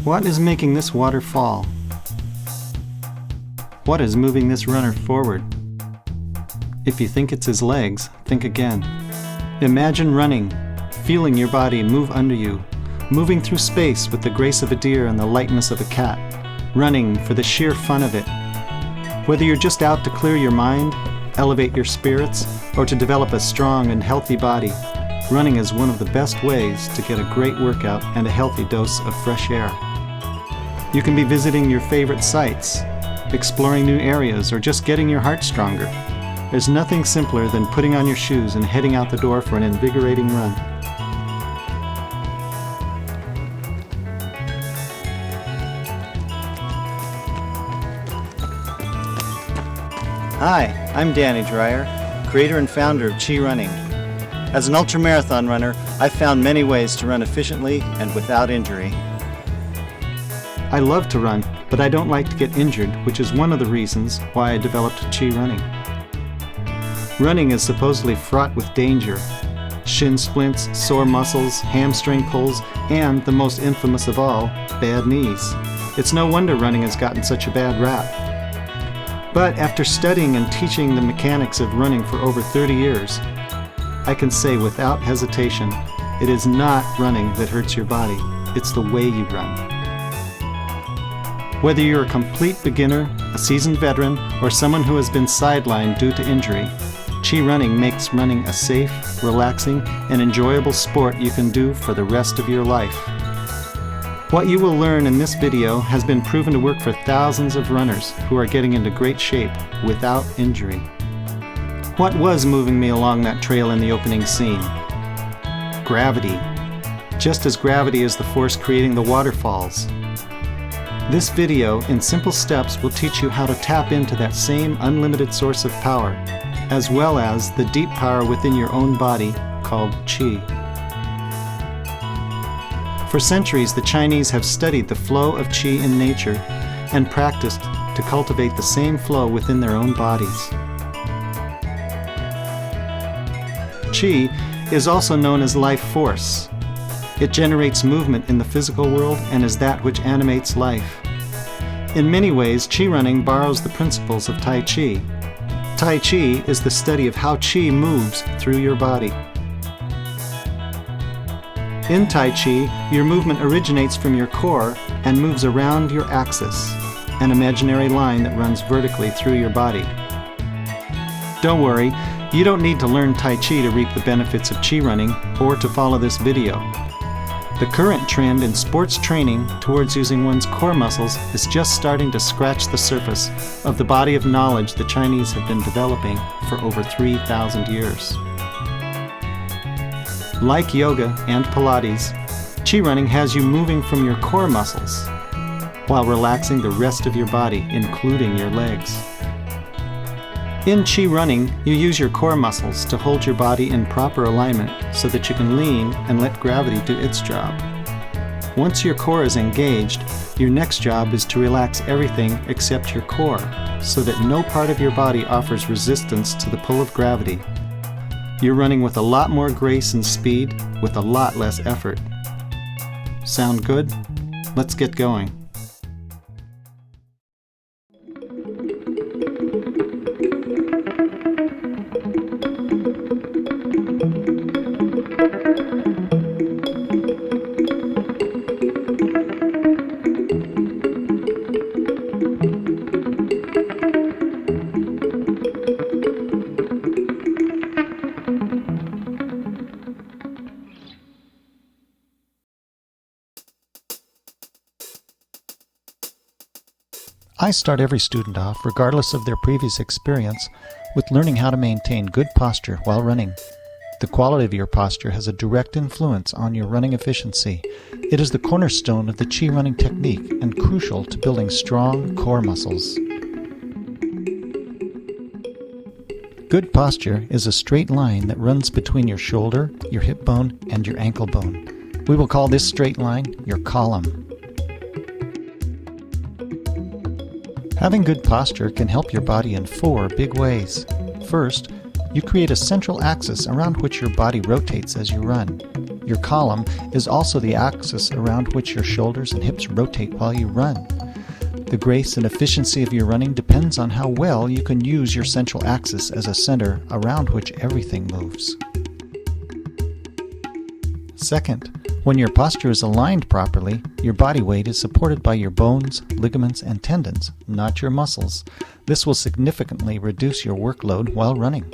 What is making this water fall? What is moving this runner forward? If you think it's his legs, think again. Imagine running, feeling your body move under you, moving through space with the grace of a deer and the lightness of a cat, running for the sheer fun of it. Whether you're just out to clear your mind, elevate your spirits, or to develop a strong and healthy body, running is one of the best ways to get a great workout and a healthy dose of fresh air. You can be visiting your favorite sites, exploring new areas, or just getting your heart stronger. There's nothing simpler than putting on your shoes and heading out the door for an invigorating run. Hi, I'm Danny Dreyer, creator and founder of Chi Running. As an ultramarathon runner, I've found many ways to run efficiently and without injury. I love to run, but I don't like to get injured, which is one of the reasons why I developed Chi Running. Running is supposedly fraught with danger. Shin splints, sore muscles, hamstring pulls, and, the most infamous of all, bad knees. It's no wonder running has gotten such a bad rap. But after studying and teaching the mechanics of running for over 30 years, I can say without hesitation, it is not running that hurts your body, it's the way you run. Whether you're a complete beginner, a seasoned veteran, or someone who has been sidelined due to injury, Chi Running makes running a safe, relaxing, and enjoyable sport you can do for the rest of your life. What you will learn in this video has been proven to work for thousands of runners who are getting into great shape without injury. What was moving me along that trail in the opening scene? Gravity. Just as gravity is the force creating the waterfalls. This video, in simple steps, will teach you how to tap into that same unlimited source of power, as well as the deep power within your own body called Qi. For centuries, the Chinese have studied the flow of Qi in nature and practiced to cultivate the same flow within their own bodies. Qi is also known as life force. It generates movement in the physical world and is that which animates life. In many ways, Chi Running borrows the principles of Tai Chi. Tai Chi is the study of how Qi moves through your body. In Tai Chi, your movement originates from your core and moves around your axis, an imaginary line that runs vertically through your body. Don't worry, you don't need to learn Tai Chi to reap the benefits of Chi Running or to follow this video. The current trend in sports training towards using one's core muscles is just starting to scratch the surface of the body of knowledge the Chinese have been developing for over 3,000 years. Like yoga and Pilates, Chi Running has you moving from your core muscles while relaxing the rest of your body, including your legs. In Chi Running, you use your core muscles to hold your body in proper alignment so that you can lean and let gravity do its job. Once your core is engaged, your next job is to relax everything except your core so that no part of your body offers resistance to the pull of gravity. You're running with a lot more grace and speed with a lot less effort. Sound good? Let's get going. I start every student off, regardless of their previous experience, with learning how to maintain good posture while running. The quality of your posture has a direct influence on your running efficiency. It is the cornerstone of the Qi running technique and crucial to building strong core muscles. Good posture is a straight line that runs between your shoulder, your hip bone, and your ankle bone. We will call this straight line your column. Having good posture can help your body in 4 big ways. First, you create a central axis around which your body rotates as you run. Your column is also the axis around which your shoulders and hips rotate while you run. The grace and efficiency of your running depends on how well you can use your central axis as a center around which everything moves. Second, when your posture is aligned properly, your body weight is supported by your bones, ligaments, and tendons, not your muscles. This will significantly reduce your workload while running.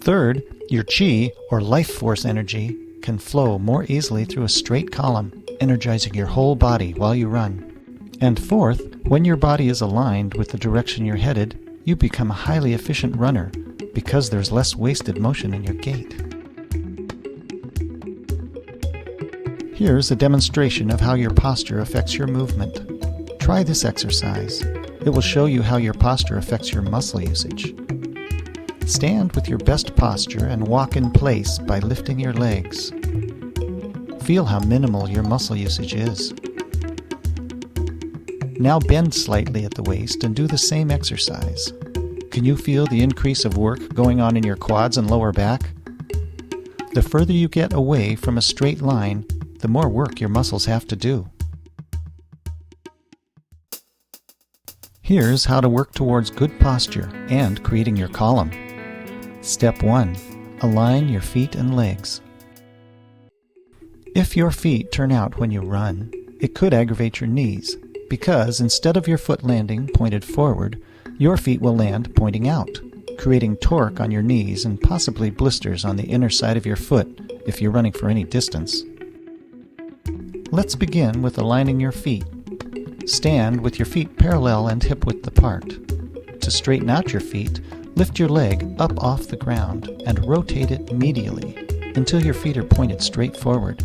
Third, your Qi, or life force energy, can flow more easily through a straight column, energizing your whole body while you run. And fourth, when your body is aligned with the direction you're headed, you become a highly efficient runner because there's less wasted motion in your gait. Here's a demonstration of how your posture affects your movement. Try this exercise. It will show you how your posture affects your muscle usage. Stand with your best posture and walk in place by lifting your legs. Feel how minimal your muscle usage is. Now bend slightly at the waist and do the same exercise. Can you feel the increase of work going on in your quads and lower back? The further you get away from a straight line, the more work your muscles have to do. Here's how to work towards good posture and creating your column. Step 1. Align your feet and legs. If your feet turn out when you run, it could aggravate your knees because instead of your foot landing pointed forward, your feet will land pointing out, creating torque on your knees and possibly blisters on the inner side of your foot if you're running for any distance. Let's begin with aligning your feet. Stand with your feet parallel and hip-width apart. To straighten out your feet, lift your leg up off the ground and rotate it medially until your feet are pointed straight forward.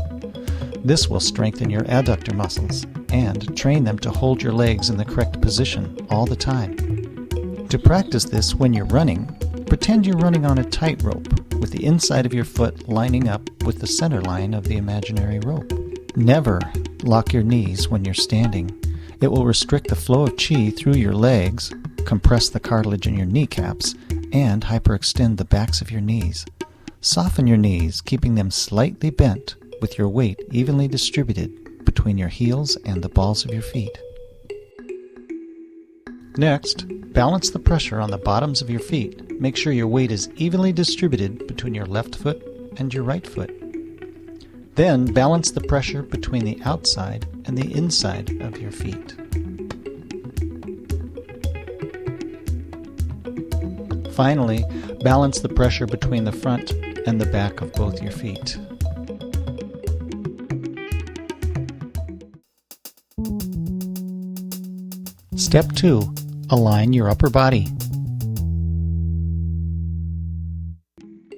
This will strengthen your adductor muscles and train them to hold your legs in the correct position all the time. To practice this when you're running, pretend you're running on a tightrope with the inside of your foot lining up with the center line of the imaginary rope. Never lock your knees when you're standing. It will restrict the flow of Qi through your legs, compress the cartilage in your kneecaps, and hyperextend the backs of your knees. Soften your knees, keeping them slightly bent with your weight evenly distributed between your heels and the balls of your feet. Next, balance the pressure on the bottoms of your feet. Make sure your weight is evenly distributed between your left foot and your right foot. Then balance the pressure between the outside and the inside of your feet. Finally, balance the pressure between the front and the back of both your feet. Step 2. Align your upper body.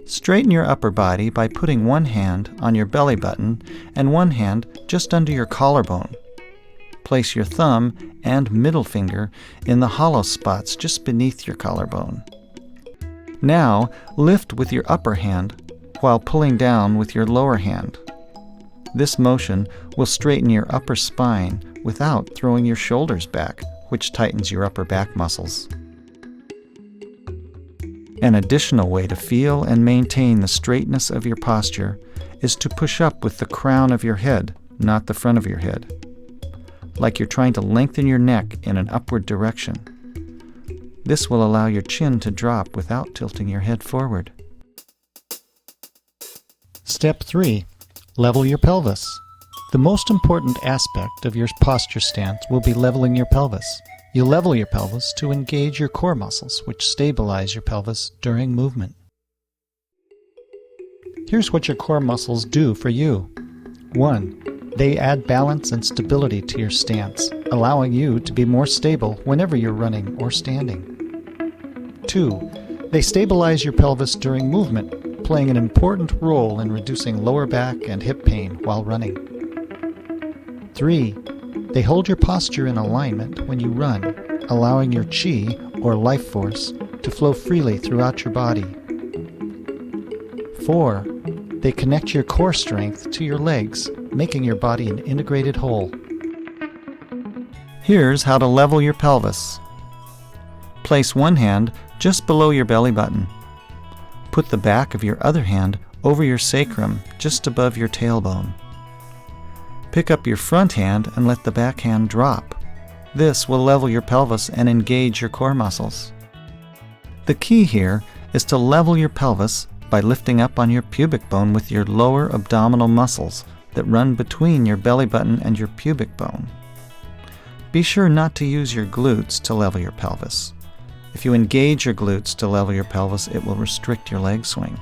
Straighten your upper body by putting one hand on your belly button and one hand just under your collarbone. Place your thumb and middle finger in the hollow spots just beneath your collarbone. Now, lift with your upper hand while pulling down with your lower hand. This motion will straighten your upper spine without throwing your shoulders back, which tightens your upper back muscles. An additional way to feel and maintain the straightness of your posture is to push up with the crown of your head, not the front of your head, like you're trying to lengthen your neck in an upward direction. This will allow your chin to drop without tilting your head forward. Step 3. Level your pelvis. The most important aspect of your posture stance will be leveling your pelvis. You'll level your pelvis to engage your core muscles, which stabilize your pelvis during movement. Here's what your core muscles do for you. 1. They add balance and stability to your stance, allowing you to be more stable whenever you're running or standing. 2. They stabilize your pelvis during movement, playing an important role in reducing lower back and hip pain while running. 3. They hold your posture in alignment when you run, allowing your chi, or life force, to flow freely throughout your body. 4. They connect your core strength to your legs, making your body an integrated whole. Here's how to level your pelvis. Place one hand just below your belly button. Put the back of your other hand over your sacrum, just above your tailbone. Pick up your front hand and let the back hand drop. This will level your pelvis and engage your core muscles. The key here is to level your pelvis by lifting up on your pubic bone with your lower abdominal muscles that run between your belly button and your pubic bone. Be sure not to use your glutes to level your pelvis. If you engage your glutes to level your pelvis, it will restrict your leg swing.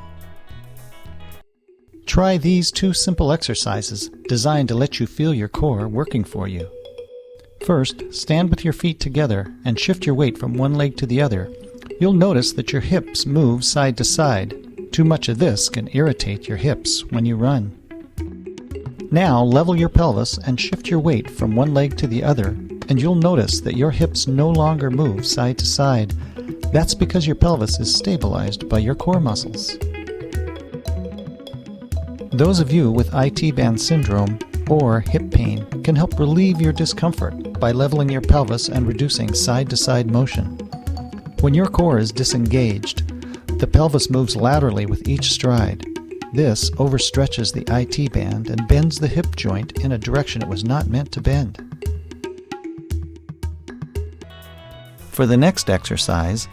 Try these 2 simple exercises designed to let you feel your core working for you. First, stand with your feet together and shift your weight from one leg to the other. You'll notice that your hips move side to side. Too much of this can irritate your hips when you run. Now level your pelvis and shift your weight from one leg to the other, and you'll notice that your hips no longer move side to side. That's because your pelvis is stabilized by your core muscles. Those of you with IT band syndrome or hip pain can help relieve your discomfort by leveling your pelvis and reducing side-to-side motion. When your core is disengaged, the pelvis moves laterally with each stride. This overstretches the IT band and bends the hip joint in a direction it was not meant to bend. For the next exercise,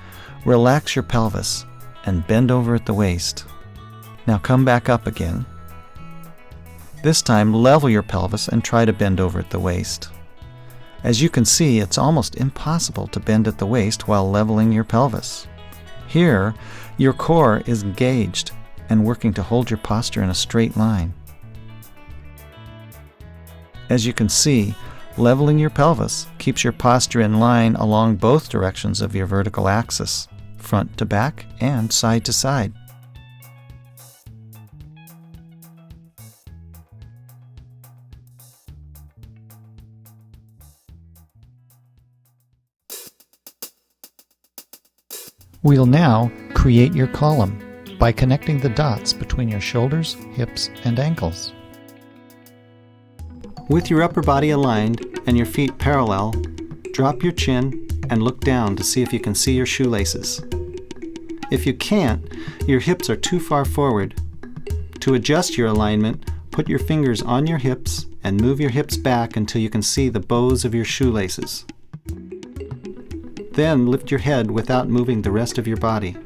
relax your pelvis and bend over at the waist. Now come back up again. This time, level your pelvis and try to bend over at the waist. As you can see, it's almost impossible to bend at the waist while leveling your pelvis. Here, your core is engaged and working to hold your posture in a straight line. As you can see, leveling your pelvis keeps your posture in line along both directions of your vertical axis, front to back and side to side. We'll now create your column by connecting the dots between your shoulders, hips, and ankles. With your upper body aligned and your feet parallel, drop your chin and look down to see if you can see your shoelaces. If you can't, your hips are too far forward. To adjust your alignment, put your fingers on your hips and move your hips back until you can see the bows of your shoelaces. Then lift your head without moving the rest of your body.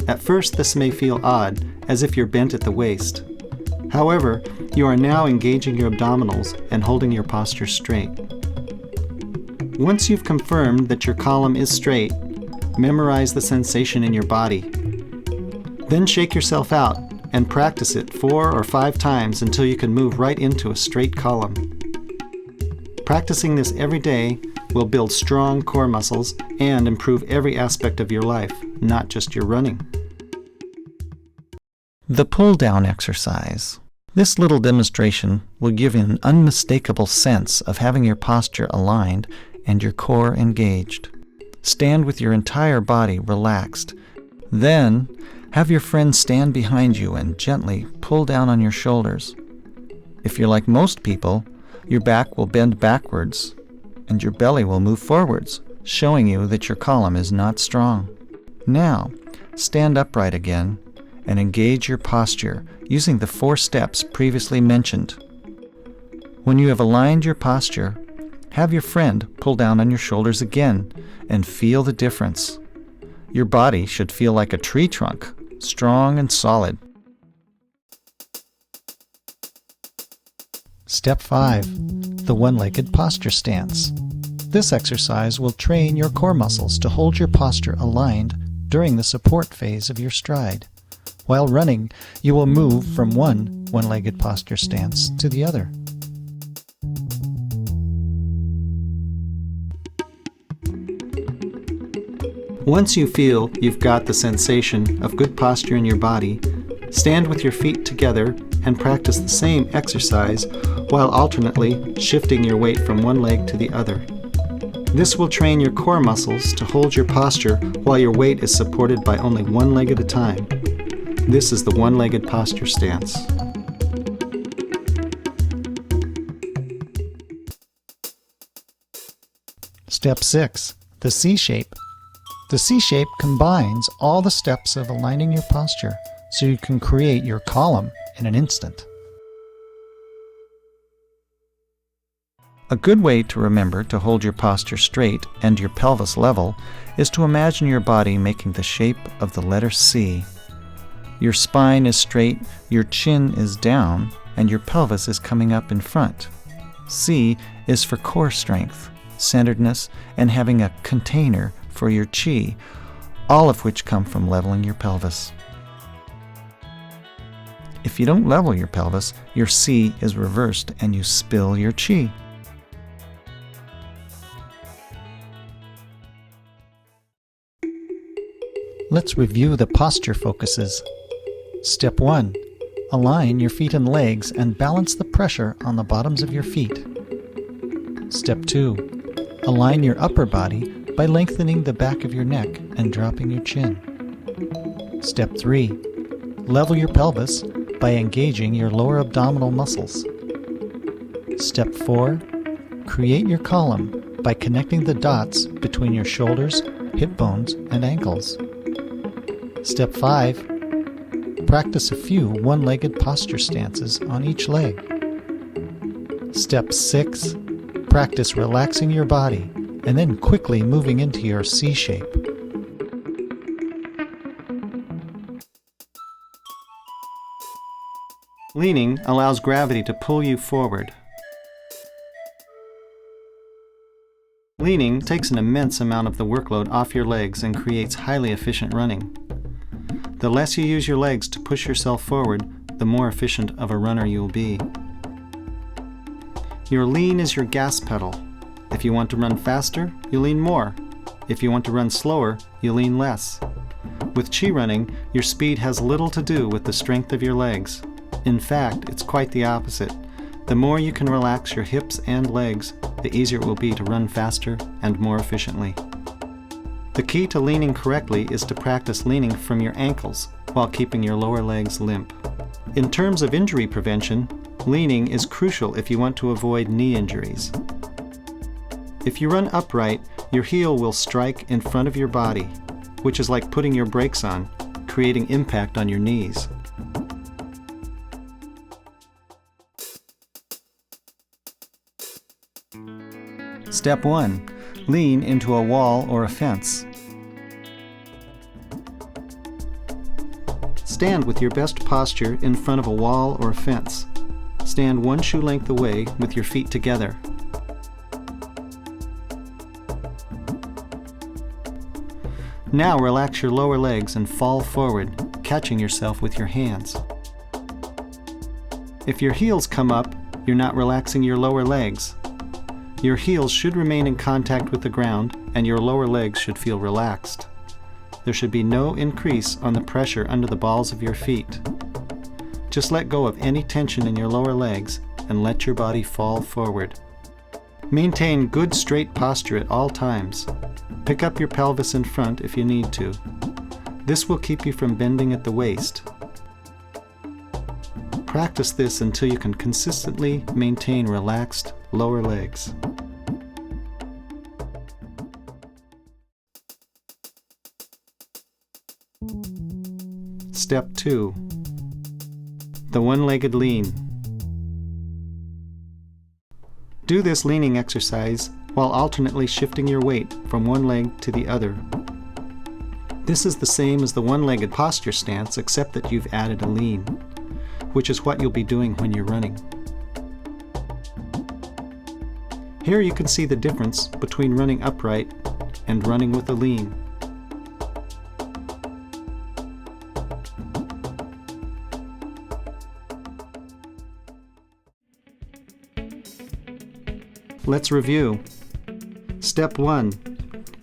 At first, this may feel odd, as if you're bent at the waist. However, you are now engaging your abdominals and holding your posture straight. Once you've confirmed that your column is straight, memorize the sensation in your body. Then shake yourself out and practice it 4 or 5 times until you can move right into a straight column. Practicing this every day will build strong core muscles and improve every aspect of your life, not just your running. The pull-down exercise. This little demonstration will give you an unmistakable sense of having your posture aligned and your core engaged. Stand with your entire body relaxed. Then, have your friend stand behind you and gently pull down on your shoulders. If you're like most people, your back will bend backwards and your belly will move forwards, showing you that your column is not strong. Now, stand upright again and engage your posture using the 4 steps previously mentioned. When you have aligned your posture, have your friend pull down on your shoulders again and feel the difference. Your body should feel like a tree trunk, strong and solid. Step 5. The one-legged posture stance. This exercise will train your core muscles to hold your posture aligned during the support phase of your stride. While running, you will move from one-legged posture stance to the other. Once you feel you've got the sensation of good posture in your body, stand with your feet together and practice the same exercise while alternately shifting your weight from one leg to the other. This will train your core muscles to hold your posture while your weight is supported by only one leg at a time. This is the one-legged posture stance. Step 6. The C shape. The C shape combines all the steps of aligning your posture so you can create your column in an instant. A good way to remember to hold your posture straight and your pelvis level is to imagine your body making the shape of the letter C. Your spine is straight, your chin is down, and your pelvis is coming up in front. C is for core strength, centeredness, and having a container for your chi, all of which come from leveling your pelvis. If you don't level your pelvis, your C is reversed and you spill your chi. Let's review the posture focuses. Step 1. Align your feet and legs and balance the pressure on the bottoms of your feet. Step 2. Align your upper body by lengthening the back of your neck and dropping your chin. Step 3. Level your pelvis by engaging your lower abdominal muscles. Step 4. Create your column by connecting the dots between your shoulders, hip bones, and ankles. Step 5. Practice a few one-legged posture stances on each leg. Step 6. Practice relaxing your body and then quickly moving into your C shape. Leaning allows gravity to pull you forward. Leaning takes an immense amount of the workload off your legs and creates highly efficient running. The less you use your legs to push yourself forward, the more efficient of a runner you will be. Your lean is your gas pedal. If you want to run faster, you lean more. If you want to run slower, you lean less. With chi running, your speed has little to do with the strength of your legs. In fact, it's quite the opposite. The more you can relax your hips and legs, the easier it will be to run faster and more efficiently. The key to leaning correctly is to practice leaning from your ankles while keeping your lower legs limp. In terms of injury prevention, leaning is crucial if you want to avoid knee injuries. If you run upright, your heel will strike in front of your body, which is like putting your brakes on, creating impact on your knees. Step 1. Lean into a wall or a fence. Stand with your best posture in front of a wall or a fence. Stand one shoe length away with your feet together. Now relax your lower legs and fall forward, catching yourself with your hands. If your heels come up, you're not relaxing your lower legs. Your heels should remain in contact with the ground and your lower legs should feel relaxed. There should be no increase on the pressure under the balls of your feet. Just let go of any tension in your lower legs and let your body fall forward. Maintain good straight posture at all times. Pick up your pelvis in front if you need to. This will keep you from bending at the waist. Practice this until you can consistently maintain relaxed lower legs. Step 2. The one-legged lean. Do this leaning exercise while alternately shifting your weight from one leg to the other. This is the same as the one-legged posture stance, except that you've added a lean, which is what you'll be doing when you're running. Here you can see the difference between running upright and running with a lean. Let's review. Step 1.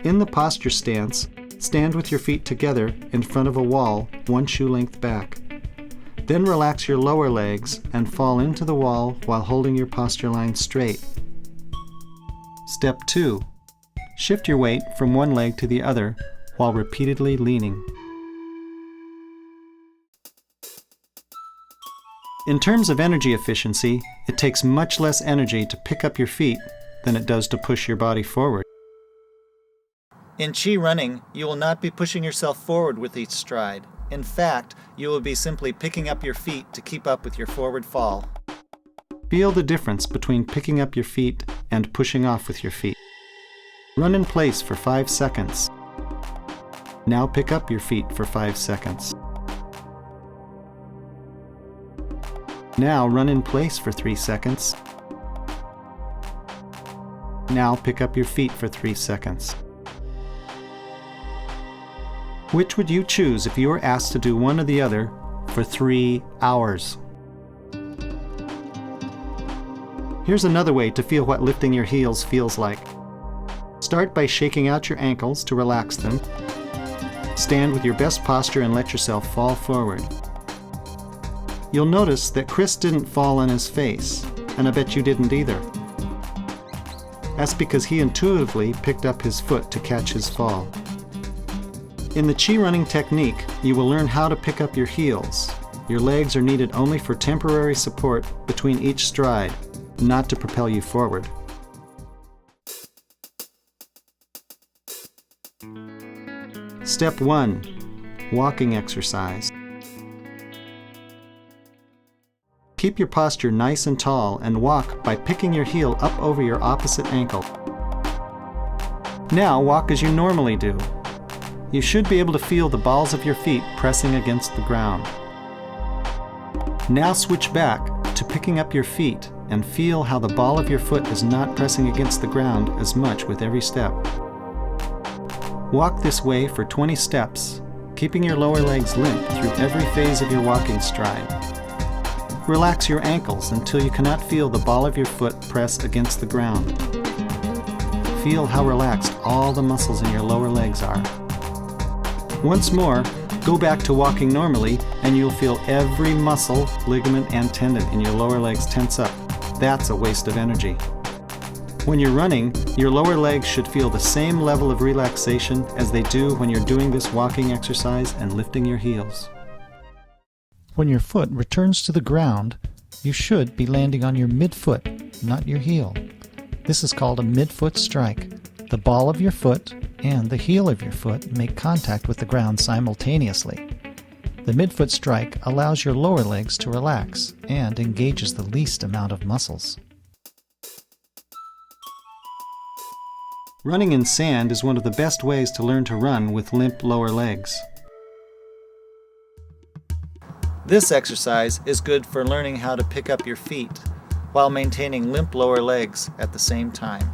In the posture stance, stand with your feet together in front of a wall, one shoe length back. Then relax your lower legs and fall into the wall while holding your posture line straight. Step 2. Shift your weight from one leg to the other while repeatedly leaning. In terms of energy efficiency, it takes much less energy to pick up your feet than it does to push your body forward. In Chi running, you will not be pushing yourself forward with each stride. In fact, you will be simply picking up your feet to keep up with your forward fall. Feel the difference between picking up your feet and pushing off with your feet. Run in place for 5 seconds. Now pick up your feet for 5 seconds. Now run in place for 3 seconds. Now pick up your feet for 3 seconds. Which would you choose if you were asked to do one or the other for 3 hours? Here's another way to feel what lifting your heels feels like. Start by shaking out your ankles to relax them. Stand with your best posture and let yourself fall forward. You'll notice that Chris didn't fall on his face, and I bet you didn't either. That's because he intuitively picked up his foot to catch his fall. In the Chi running technique, you will learn how to pick up your heels. Your legs are needed only for temporary support between each stride, not to propel you forward. Step 1. Walking exercise. Keep your posture nice and tall and walk by picking your heel up over your opposite ankle. Now walk as you normally do. You should be able to feel the balls of your feet pressing against the ground. Now switch back to picking up your feet and feel how the ball of your foot is not pressing against the ground as much with every step. Walk this way for 20 steps, keeping your lower legs limp through every phase of your walking stride. Relax your ankles until you cannot feel the ball of your foot press against the ground. Feel how relaxed all the muscles in your lower legs are. Once more, go back to walking normally and you'll feel every muscle, ligament, and tendon in your lower legs tense up. That's a waste of energy. When you're running, your lower legs should feel the same level of relaxation as they do when you're doing this walking exercise and lifting your heels. When your foot returns to the ground, you should be landing on your midfoot, not your heel. This is called a midfoot strike. The ball of your foot and the heel of your foot make contact with the ground simultaneously. The midfoot strike allows your lower legs to relax and engages the least amount of muscles. Running in sand is one of the best ways to learn to run with limp lower legs. This exercise is good for learning how to pick up your feet while maintaining limp lower legs at the same time.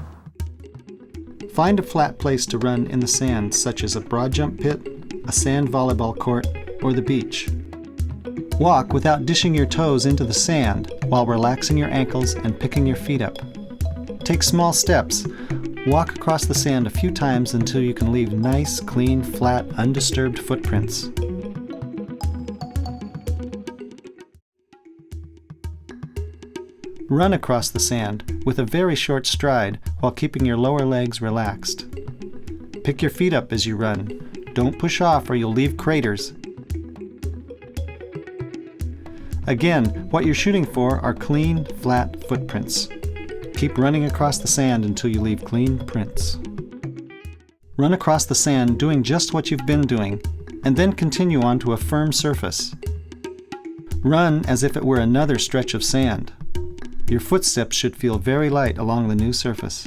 Find a flat place to run in the sand, such as a broad jump pit, a sand volleyball court, or the beach. Walk without dishing your toes into the sand while relaxing your ankles and picking your feet up. Take small steps. Walk across the sand a few times until you can leave nice, clean, flat, undisturbed footprints. Run across the sand with a very short stride while keeping your lower legs relaxed. Pick your feet up as you run. Don't push off or you'll leave craters. Again, what you're shooting for are clean, flat footprints. Keep running across the sand until you leave clean prints. Run across the sand doing just what you've been doing, and then continue on to a firm surface. Run as if it were another stretch of sand. Your footsteps should feel very light along the new surface.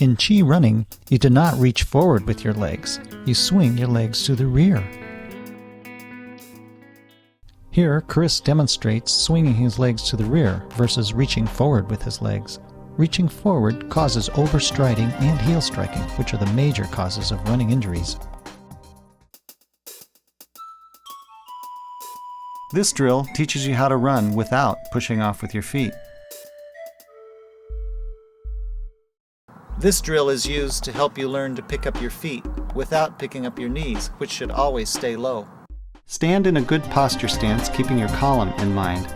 In Chi running, you do not reach forward with your legs. You swing your legs to the rear. Here, Chris demonstrates swinging his legs to the rear versus reaching forward with his legs. Reaching forward causes overstriding and heel striking, which are the major causes of running injuries. This drill teaches you how to run without pushing off with your feet. This drill is used to help you learn to pick up your feet without picking up your knees, which should always stay low. Stand in a good posture stance, keeping your column in mind.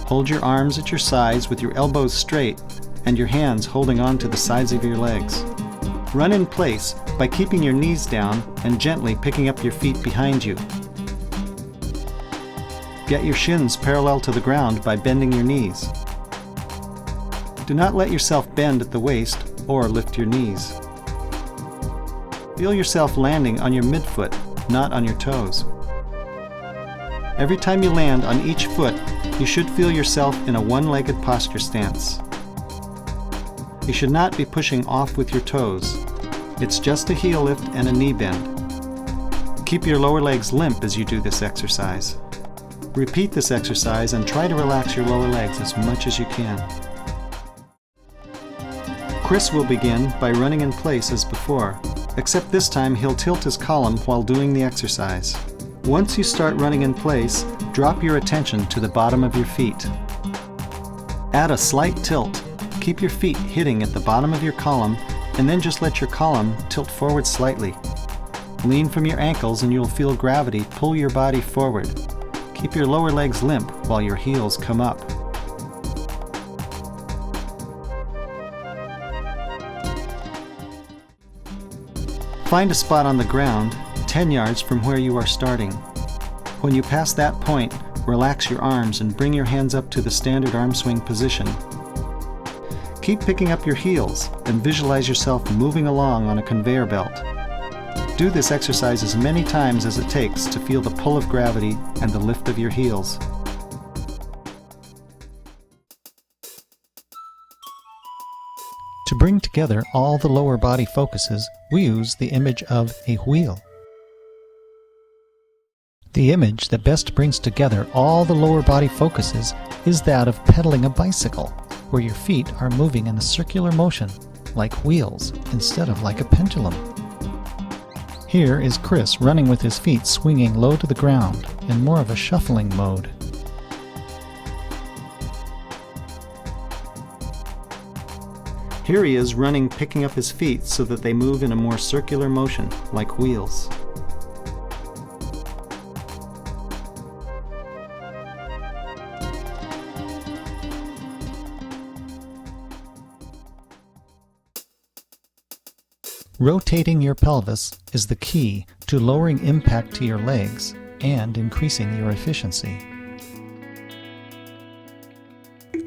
Hold your arms at your sides with your elbows straight and your hands holding on to the sides of your legs. Run in place by keeping your knees down and gently picking up your feet behind you. Get your shins parallel to the ground by bending your knees. Do not let yourself bend at the waist or lift your knees. Feel yourself landing on your midfoot, not on your toes. Every time you land on each foot, you should feel yourself in a one-legged posture stance. You should not be pushing off with your toes. It's just a heel lift and a knee bend. Keep your lower legs limp as you do this exercise. Repeat this exercise and try to relax your lower legs as much as you can. Chris will begin by running in place as before, except this time he'll tilt his column while doing the exercise. Once you start running in place, drop your attention to the bottom of your feet. Add a slight tilt. Keep your feet hitting at the bottom of your column and then just let your column tilt forward slightly. Lean from your ankles and you'll feel gravity pull your body forward. Keep your lower legs limp while your heels come up. Find a spot on the ground 10 yards from where you are starting. When you pass that point, relax your arms and bring your hands up to the standard arm swing position. Keep picking up your heels and visualize yourself moving along on a conveyor belt. Do this exercise as many times as it takes to feel the pull of gravity and the lift of your heels. To bring together all the lower body focuses, we use the image of a wheel. The image that best brings together all the lower body focuses is that of pedaling a bicycle, where your feet are moving in a circular motion, like wheels, instead of like a pendulum. Here is Chris running with his feet swinging low to the ground in more of a shuffling mode. Here he is running, picking up his feet so that they move in a more circular motion, like wheels. Rotating your pelvis is the key to lowering impact to your legs and increasing your efficiency.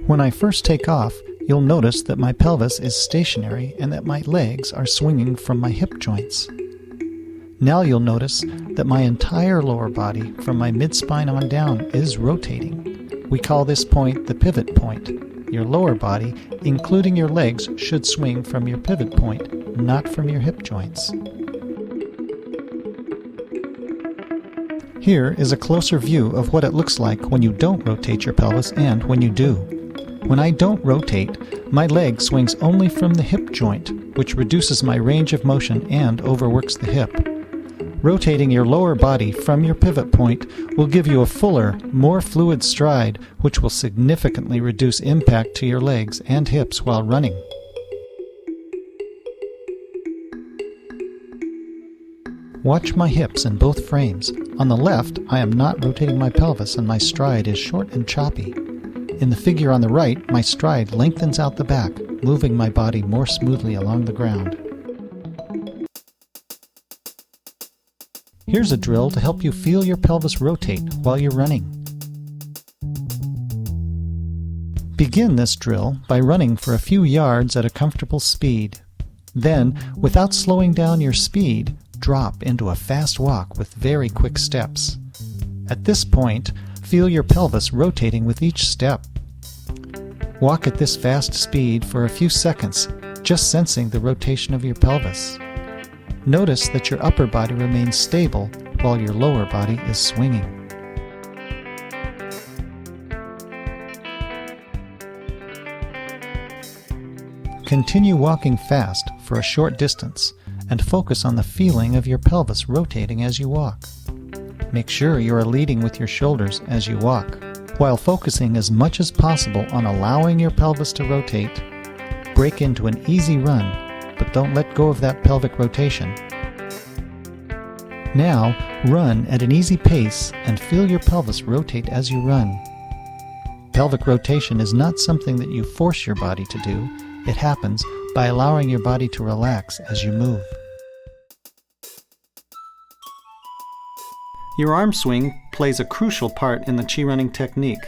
When I first take off, you'll notice that my pelvis is stationary and that my legs are swinging from my hip joints. Now you'll notice that my entire lower body, from my mid-spine on down, is rotating. We call this point the pivot point. Your lower body, including your legs, should swing from your pivot point, not from your hip joints. Here is a closer view of what it looks like when you don't rotate your pelvis and when you do. When I don't rotate, my leg swings only from the hip joint, which reduces my range of motion and overworks the hip. Rotating your lower body from your pivot point will give you a fuller, more fluid stride, which will significantly reduce impact to your legs and hips while running. Watch my hips in both frames. On the left, I am not rotating my pelvis and my stride is short and choppy. In the figure on the right, my stride lengthens out the back, moving my body more smoothly along the ground. Here's a drill to help you feel your pelvis rotate while you're running. Begin this drill by running for a few yards at a comfortable speed. Then, without slowing down your speed, drop into a fast walk with very quick steps. At this point, feel your pelvis rotating with each step. Walk at this fast speed for a few seconds, just sensing the rotation of your pelvis. Notice that your upper body remains stable while your lower body is swinging. Continue walking fast for a short distance and focus on the feeling of your pelvis rotating as you walk. Make sure you are leading with your shoulders as you walk, while focusing as much as possible on allowing your pelvis to rotate. Break into an easy run, but don't let go of that pelvic rotation. Now, run at an easy pace and feel your pelvis rotate as you run. Pelvic rotation is not something that you force your body to do. It happens by allowing your body to relax as you move. Your arm swing plays a crucial part in the chi running technique.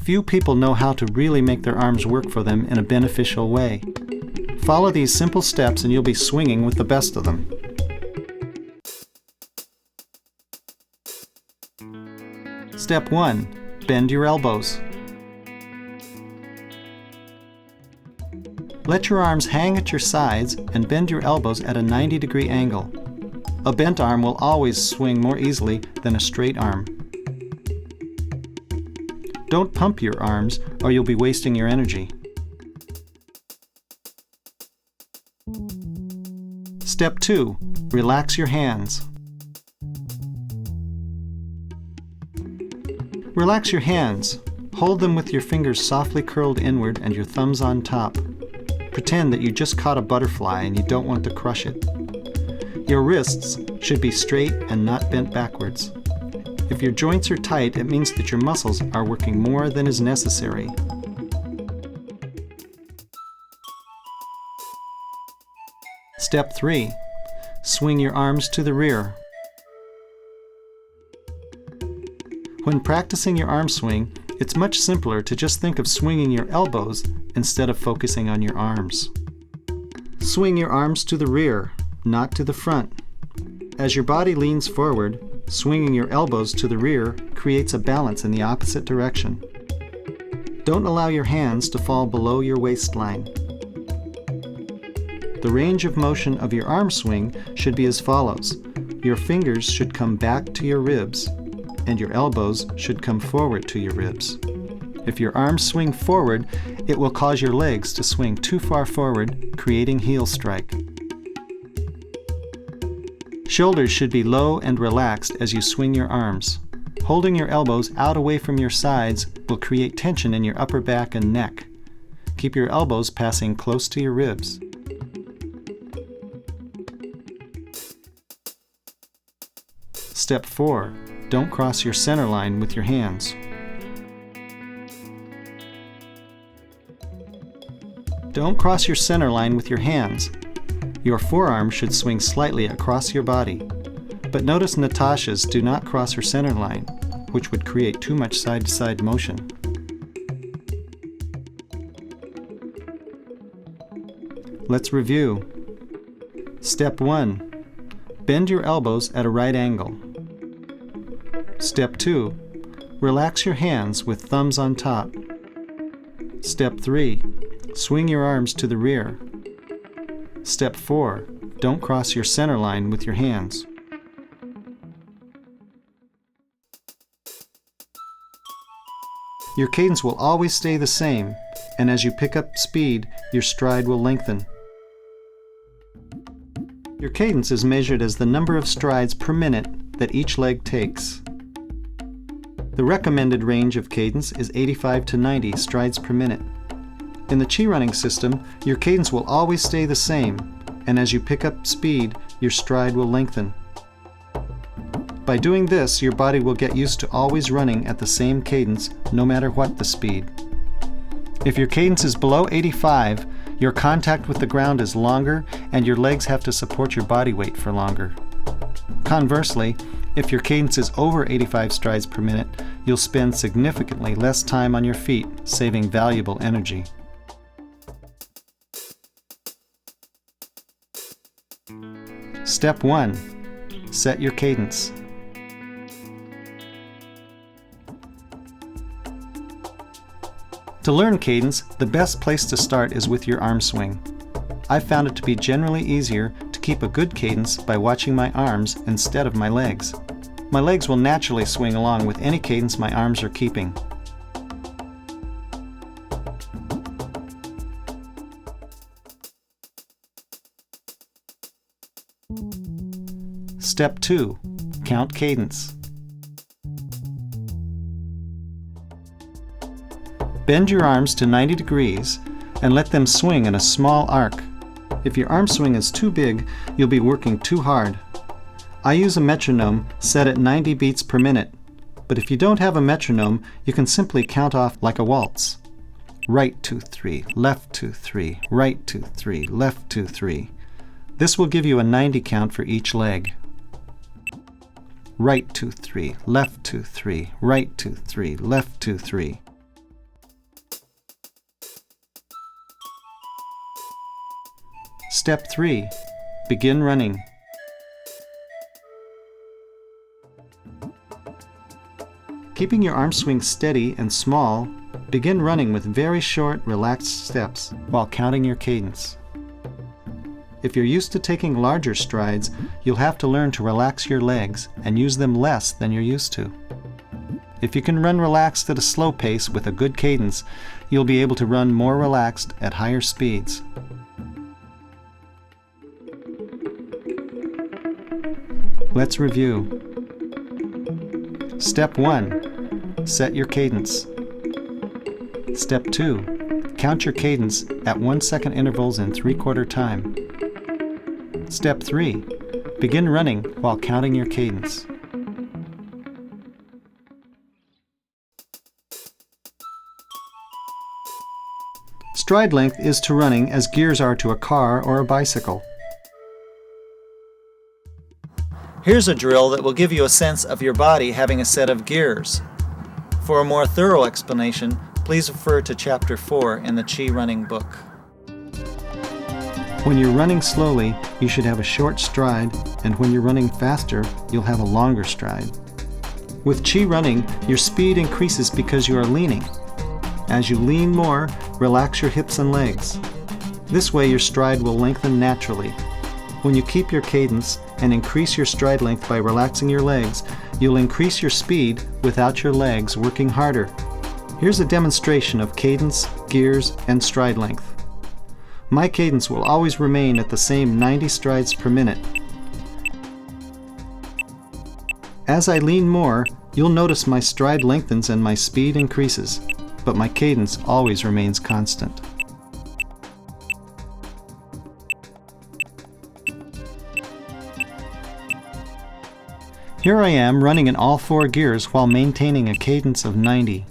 Few people know how to really make their arms work for them in a beneficial way. Follow these simple steps and you'll be swinging with the best of them. Step 1. Bend your elbows. Let your arms hang at your sides and bend your elbows at a 90-degree angle. A bent arm will always swing more easily than a straight arm. Don't pump your arms or you'll be wasting your energy. Step 2. Relax your hands. Relax your hands. Hold them with your fingers softly curled inward and your thumbs on top. Pretend that you just caught a butterfly and you don't want to crush it. Your wrists should be straight and not bent backwards. If your joints are tight, it means that your muscles are working more than is necessary. Step 3. Swing your arms to the rear. When practicing your arm swing, it's much simpler to just think of swinging your elbows instead of focusing on your arms. Swing your arms to the rear, not to the front. As your body leans forward, swinging your elbows to the rear creates a balance in the opposite direction. Don't allow your hands to fall below your waistline. The range of motion of your arm swing should be as follows. Your fingers should come back to your ribs, and your elbows should come forward to your ribs. If your arms swing forward, it will cause your legs to swing too far forward, creating heel strike. Shoulders should be low and relaxed as you swing your arms. Holding your elbows out away from your sides will create tension in your upper back and neck. Keep your elbows passing close to your ribs. Step 4. Don't cross your center line with your hands. Don't cross your center line with your hands. Your forearm should swing slightly across your body. But notice Natasha's do not cross her center line, which would create too much side-to-side motion. Let's review. Step 1. Bend your elbows at a right angle. Step 2. Relax your hands with thumbs on top. Step 3. Swing your arms to the rear. Step 4. Don't cross your center line with your hands. Your cadence will always stay the same, and as you pick up speed, your stride will lengthen. Your cadence is measured as the number of strides per minute that each leg takes. The recommended range of cadence is 85 to 90 strides per minute. In the chi running system, your cadence will always stay the same, and as you pick up speed, your stride will lengthen. By doing this, your body will get used to always running at the same cadence, no matter what the speed. If your cadence is below 85, your contact with the ground is longer and your legs have to support your body weight for longer. Conversely, if your cadence is over 85 strides per minute, you'll spend significantly less time on your feet, saving valuable energy. Step 1. Set your cadence. To learn cadence, the best place to start is with your arm swing. I've found it to be generally easier to keep a good cadence by watching my arms instead of my legs. My legs will naturally swing along with any cadence my arms are keeping. Step 2. Count cadence. Bend your arms to 90 degrees and let them swing in a small arc. If your arm swing is too big, you'll be working too hard. I use a metronome set at 90 beats per minute, but if you don't have a metronome, you can simply count off like a waltz. Right 2, 3, left 2, 3, right 2, 3, left 2, 3. This will give you a 90 count for each leg. Right 2, 3, left 2, 3, right 2, 3, left 2, 3. Step 3. Begin running. Keeping your arm swing steady and small, begin running with very short, relaxed steps while counting your cadence. If you're used to taking larger strides, you'll have to learn to relax your legs and use them less than you're used to. If you can run relaxed at a slow pace with a good cadence, you'll be able to run more relaxed at higher speeds. Let's review. Step 1. Set your cadence. Step 2. Count your cadence at 1 second intervals in 3/4 time. Step 3. Begin running while counting your cadence. Stride length is to running as gears are to a car or a bicycle. Here's a drill that will give you a sense of your body having a set of gears. For a more thorough explanation, please refer to Chapter 4 in the Chi Running book. When you're running slowly, you should have a short stride, and when you're running faster, you'll have a longer stride. With Chi running, your speed increases because you are leaning. As you lean more, relax your hips and legs. This way your stride will lengthen naturally. When you keep your cadence and increase your stride length by relaxing your legs, you'll increase your speed without your legs working harder. Here's a demonstration of cadence, gears, and stride length. My cadence will always remain at the same 90 strides per minute. As I lean more, you'll notice my stride lengthens and my speed increases, but my cadence always remains constant. Here I am running in all 4 gears while maintaining a cadence of 90.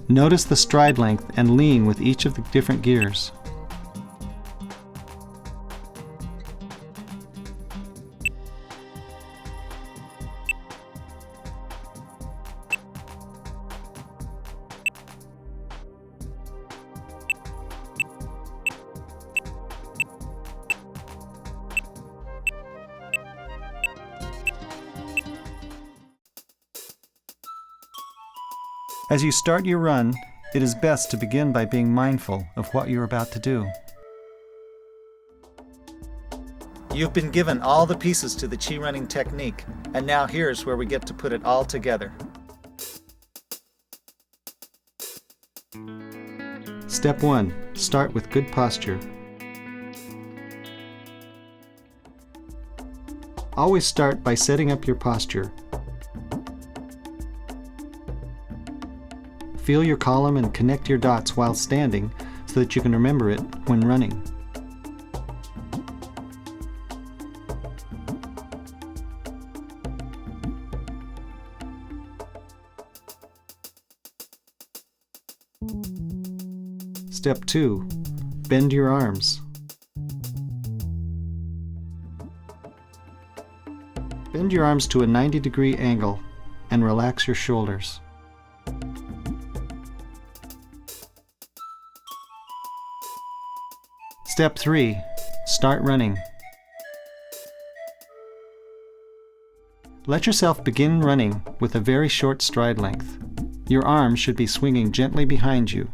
Notice the stride length and lean with each of the different gears. As you start your run, it is best to begin by being mindful of what you're about to do. You've been given all the pieces to the Chi running technique, and now here's where we get to put it all together. Step 1. Start with good posture. Always start by setting up your posture. Feel your column and connect your dots while standing so that you can remember it when running. Step 2. Bend your arms. Bend your arms to a 90-degree angle and relax your shoulders. Step 3. Start running. Let yourself begin running with a very short stride length. Your arms should be swinging gently behind you.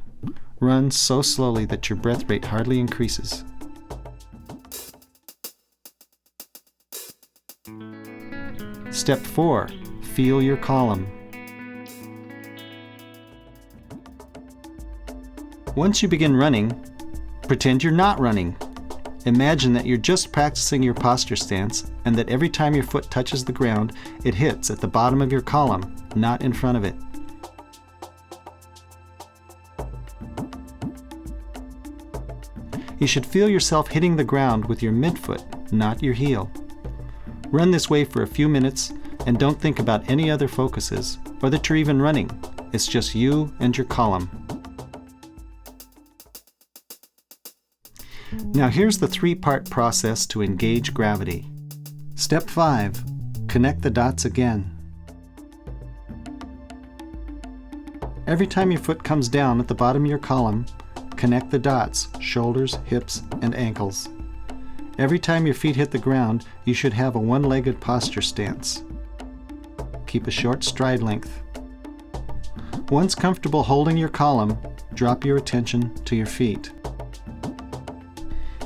Run so slowly that your breath rate hardly increases. Step 4. Feel your column. Once you begin running, pretend you're not running. Imagine that you're just practicing your posture stance and that every time your foot touches the ground, it hits at the bottom of your column, not in front of it. You should feel yourself hitting the ground with your midfoot, not your heel. Run this way for a few minutes and don't think about any other focuses, or that you're even running. It's just you and your column. Now here's the three-part process to engage gravity. Step 5. Connect the dots again. Every time your foot comes down at the bottom of your column, connect the dots, shoulders, hips, and ankles. Every time your feet hit the ground, you should have a one-legged posture stance. Keep a short stride length. Once comfortable holding your column, drop your attention to your feet.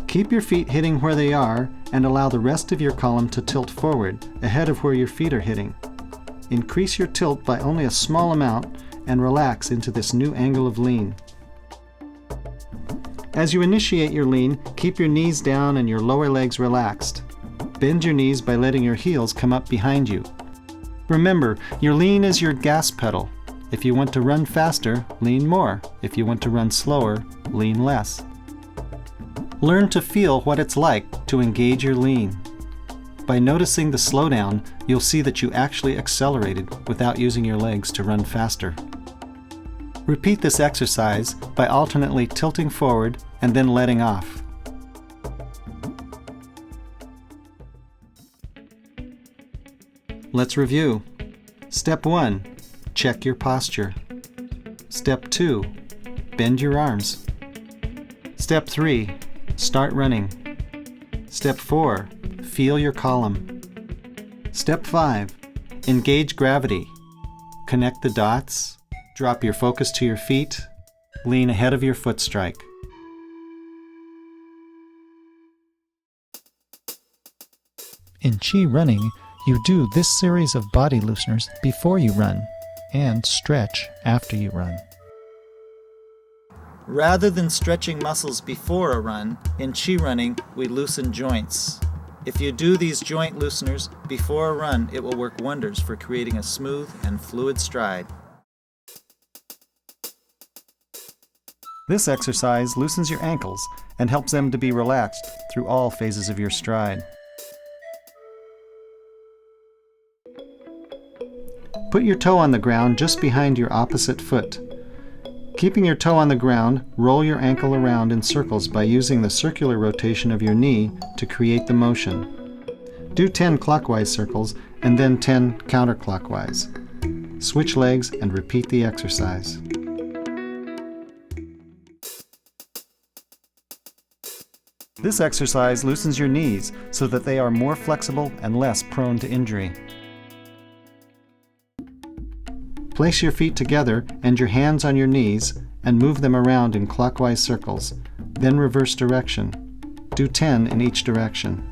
Keep your feet hitting where they are and allow the rest of your column to tilt forward, ahead of where your feet are hitting. Increase your tilt by only a small amount and relax into this new angle of lean. As you initiate your lean, keep your knees down and your lower legs relaxed. Bend your knees by letting your heels come up behind you. Remember, your lean is your gas pedal. If you want to run faster, lean more. If you want to run slower, lean less. Learn to feel what it's like to engage your lean. By noticing the slowdown, you'll see that you actually accelerated without using your legs to run faster. Repeat this exercise by alternately tilting forward and then letting off. Let's review. Step 1. Check your posture. Step 2. Bend your arms. Step 3. Start running. Step 4. Feel your column. Step 5. Engage gravity. Connect the dots. Drop your focus to your feet. Lean ahead of your foot strike. In Chi running, you do this series of body looseners before you run and stretch after you run. Rather than stretching muscles before a run, in Chi running, we loosen joints. If you do these joint looseners before a run, it will work wonders for creating a smooth and fluid stride. This exercise loosens your ankles and helps them to be relaxed through all phases of your stride. Put your toe on the ground just behind your opposite foot. Keeping your toe on the ground, roll your ankle around in circles by using the circular rotation of your knee to create the motion. Do 10 clockwise circles and then 10 counterclockwise. Switch legs and repeat the exercise. This exercise loosens your knees so that they are more flexible and less prone to injury. Place your feet together and your hands on your knees and move them around in clockwise circles, then reverse direction. Do 10 in each direction.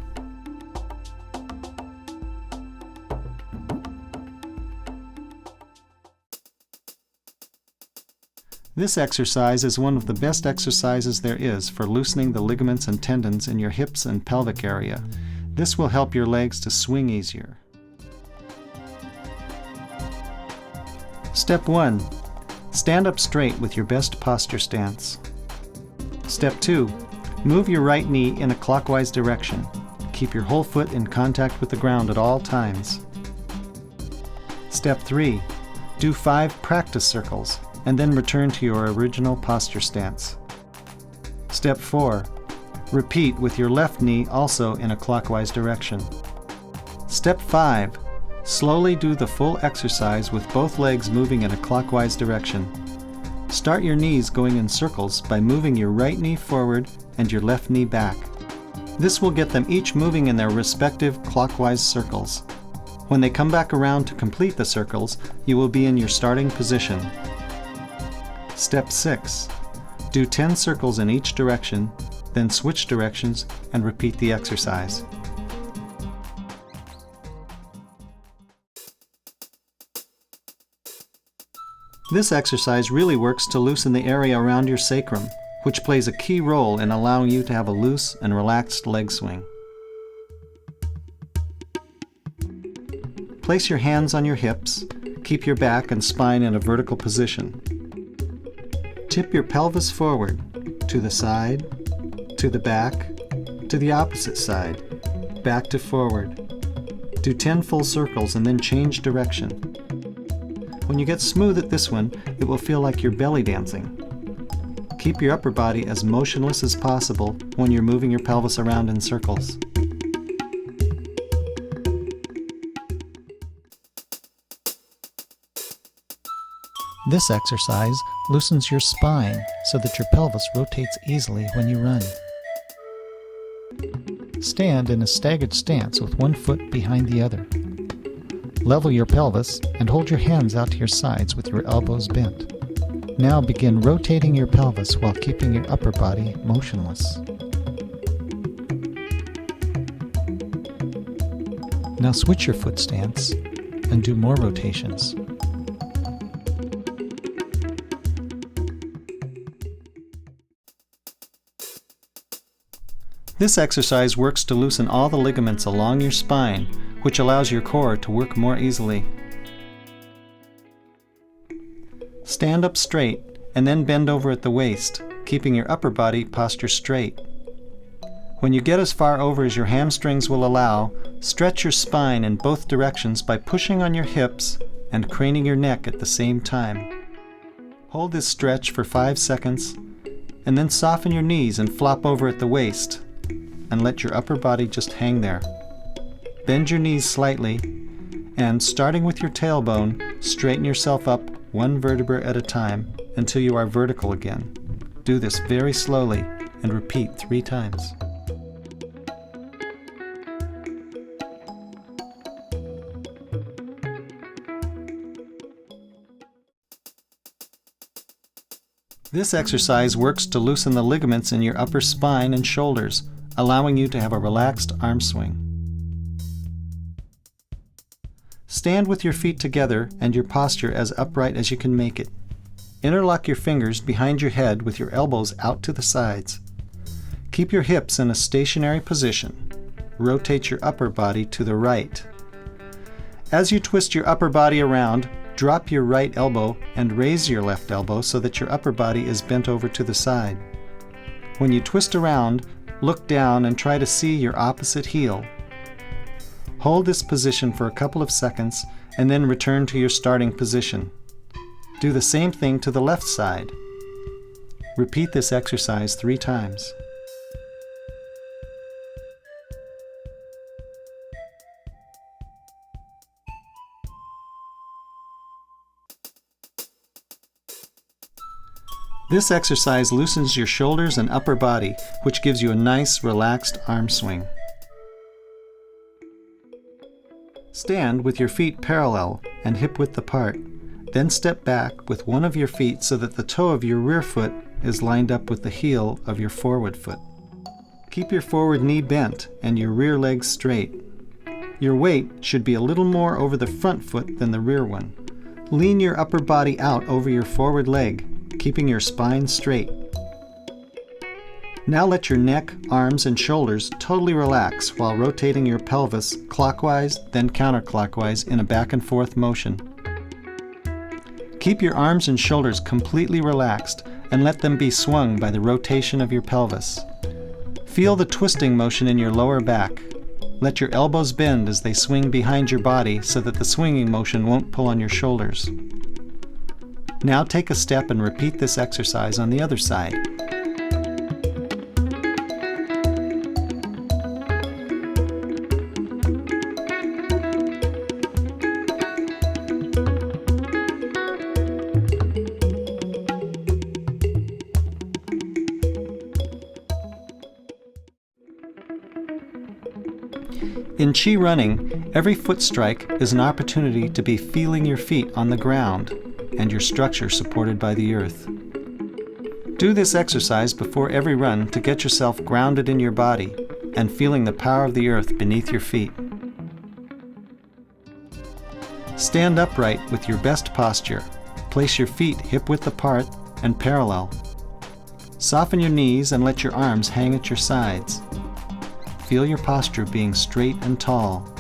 This exercise is one of the best exercises there is for loosening the ligaments and tendons in your hips and pelvic area. This will help your legs to swing easier. Step 1. Stand up straight with your best posture stance. Step 2. Move your right knee in a clockwise direction. Keep your whole foot in contact with the ground at all times. Step 3. Do 5 practice circles and then return to your original posture stance. Step 4. Repeat with your left knee also in a clockwise direction. Step 5. Slowly do the full exercise with both legs moving in a clockwise direction. Start your knees going in circles by moving your right knee forward and your left knee back. This will get them each moving in their respective clockwise circles. When they come back around to complete the circles, you will be in your starting position. Step 6. Do 10 circles in each direction, then switch directions and repeat the exercise. This exercise really works to loosen the area around your sacrum. which plays a key role in allowing you to have a loose and relaxed leg swing. Place your hands on your hips. Keep your back and spine in a vertical position. Tip your pelvis forward, to the side, to the back, to the opposite side, back to forward. Do 10 full circles and then change direction. When you get smooth at this one, it will feel like you're belly dancing. Keep your upper body as motionless as possible when you're moving your pelvis around in circles. This exercise loosens your spine so that your pelvis rotates easily when you run. Stand in a staggered stance with one foot behind the other. Level your pelvis and hold your hands out to your sides with your elbows bent. Now begin rotating your pelvis while keeping your upper body motionless. Now switch your foot stance and do more rotations. This exercise works to loosen all the ligaments along your spine, which allows your core to work more easily. Stand up straight and then bend over at the waist, keeping your upper body posture straight. When you get as far over as your hamstrings will allow, stretch your spine in both directions by pushing on your hips and craning your neck at the same time. Hold this stretch for 5 seconds, and then soften your knees and flop over at the waist, and let your upper body just hang there. Bend your knees slightly, and starting with your tailbone, straighten yourself up one vertebra at a time until you are vertical again. Do this very slowly and repeat 3 times. This exercise works to loosen the ligaments in your upper spine and shoulders, allowing you to have a relaxed arm swing. Stand with your feet together and your posture as upright as you can make it. Interlock your fingers behind your head with your elbows out to the sides. Keep your hips in a stationary position. Rotate your upper body to the right. As you twist your upper body around, drop your right elbow and raise your left elbow so that your upper body is bent over to the side. When you twist around, look down and try to see your opposite heel. Hold this position for a couple of seconds and then return to your starting position. Do the same thing to the left side. Repeat this exercise 3 times. This exercise loosens your shoulders and upper body, which gives you a nice, relaxed arm swing. Stand with your feet parallel and hip-width apart. Then step back with one of your feet so that the toe of your rear foot is lined up with the heel of your forward foot. Keep your forward knee bent and your rear leg straight. Your weight should be a little more over the front foot than the rear one. Lean your upper body out over your forward leg, keeping your spine straight. Now let your neck, arms, and shoulders totally relax while rotating your pelvis clockwise, then counterclockwise in a back and forth motion. Keep your arms and shoulders completely relaxed and let them be swung by the rotation of your pelvis. Feel the twisting motion in your lower back. Let your elbows bend as they swing behind your body so that the swinging motion won't pull on your shoulders. Now take a step and repeat this exercise on the other side. In Chi running, every foot strike is an opportunity to be feeling your feet on the ground and your structure supported by the earth. Do this exercise before every run to get yourself grounded in your body and feeling the power of the earth beneath your feet. Stand upright with your best posture. Place your feet hip-width apart and parallel. Soften your knees and let your arms hang at your sides. Feel your posture being straight and tall.